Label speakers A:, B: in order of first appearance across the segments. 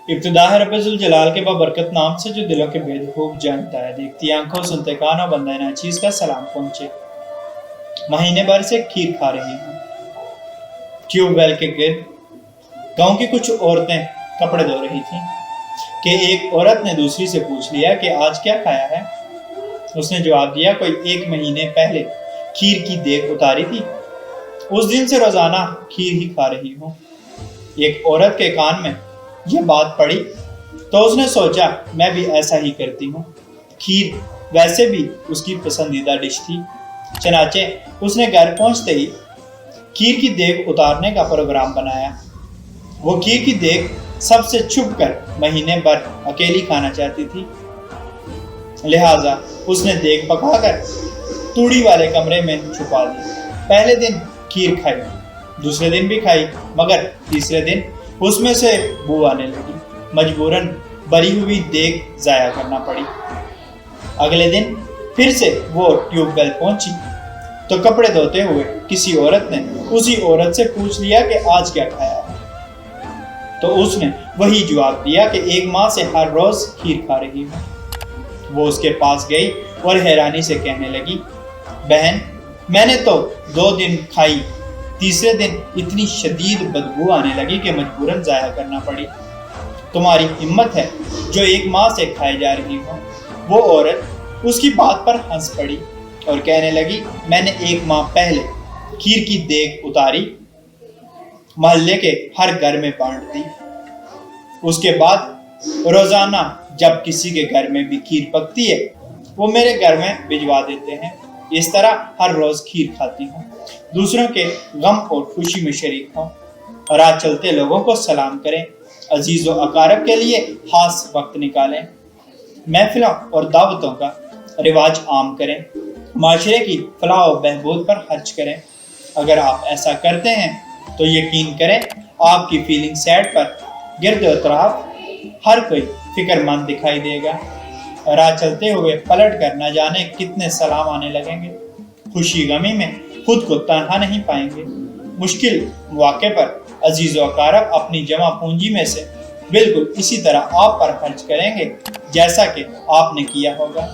A: ابتدا ہے رب ذوالجلال کے بابرکت نام سے جو دلوں کے بید خوب جانتا ہے۔ دیکھتی آنکھوں سنتے کانوں بندہ ناچیز کا سلام پہنچے۔ مہینے بھر سے کھیر کھا رہی ہوں ٹیوب ویل کے گرد۔ گاؤں کی کچھ عورتیں کپڑے دھو رہی تھیں کہ ایک عورت نے دوسری سے پوچھ لیا کہ آج کیا کھایا ہے؟ اس نے جواب دیا کوئی 1 مہینے پہلے کھیر کی دیگ اتاری تھی، اس دن سے روزانہ کھیر ہی کھا رہی ہوں۔ ایک عورت کے کان میں یہ بات پڑی تو اس نے سوچا میں بھی ایسا ہی کرتی ہوں۔ کھیر ویسے بھی اس کی پسندیدہ ڈش تھی، چنانچہ اس نے گھر پہنچتے ہی کھیر کی دیگ اتارنے کا پروگرام بنایا۔ وہ کھیر کی دیگ سب سے چھپ کر مہینے بھر اکیلی کھانا چاہتی تھی، لہٰذا اس نے دیگ پکا کر توڑی والے کمرے میں چھپا دی۔ پہلے دن کھیر کھائی، دوسرے دن بھی کھائی، مگر تیسرے دن اس میں سے بو آنے لگی۔ مجبوراً بری ہوئی دیگ ضائع کرنا پڑی۔ اگلے دن پھر سے وہ ٹیوب ویل پہنچی تو کپڑے دھوتے ہوئے کسی عورت نے اسی عورت سے پوچھ لیا کہ آج کیا کھایا ہے؟ تو اس نے وہی جواب دیا کہ 1 ماہ سے ہر روز کھیر کھا رہی ہوں۔ وہ اس کے پاس گئی اور حیرانی سے کہنے لگی، بہن میں نے تو 2 دن کھائی، تیسرے دن اتنی شدید بدبو آنے لگی کہ مجبوراً ضائع کرنا پڑی۔ تمہاری ہمت ہے جو 1 ماہ سے کھائے جا رہی ہو۔ وہ عورت اس کی بات پر ہنس پڑی اور کہنے لگی، میں نے 1 ماہ پہلے کھیر کی دیگ اتاری، محلے کے ہر گھر میں بانٹ دی۔ اس کے بعد روزانہ جب کسی کے گھر میں بھی کھیر پکتی ہے وہ میرے گھر میں بھجوا دیتے ہیں۔ اس طرح ہر روز کھیر کھاتی ہوں، دوسروں کے غم اور خوشی میں شریک ہوں۔ راہ چلتے لوگوں کو سلام کریں، عزیز و اقارب کے لیے خاص وقت نکالیں، محفلوں اور دعوتوں کا رواج عام کریں، معاشرے کی فلاح و بہبود پر خرچ کریں۔ اگر آپ ایسا کرتے ہیں تو یقین کریں آپ کی فیلنگ سیٹ پر گرد و اطراف ہر کوئی فکر مند دکھائی دے گا۔ راہ چلتے ہوئے پلٹ کر نہ جانے کتنے سلام آنے لگیں گے۔ خوشی غمی میں خود کو تنہا نہیں پائیں گے۔ مشکل مواقع پر عزیز و اقارب اپنی جمع پونجی میں سے بالکل اسی طرح آپ پر خرچ کریں گے جیسا کہ آپ نے کیا ہوگا۔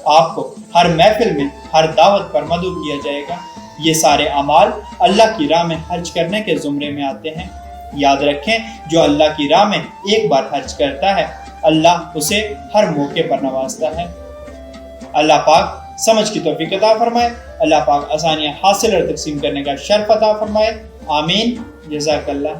A: آپ کو ہر محفل میں ہر دعوت پر مدعو کیا جائے گا۔ یہ سارے اعمال اللہ کی راہ میں خرچ کرنے کے زمرے میں آتے ہیں۔ یاد رکھیں جو اللہ کی راہ میں ایک بار خرچ کرتا ہے اللہ اسے ہر موقع پر نوازتا ہے۔ اللہ پاک سمجھ کی توفیق عطا فرمائے۔ اللہ پاک آسانیاں حاصل اور تقسیم کرنے کا شرف عطا فرمائے۔ آمین۔ جزاک اللہ۔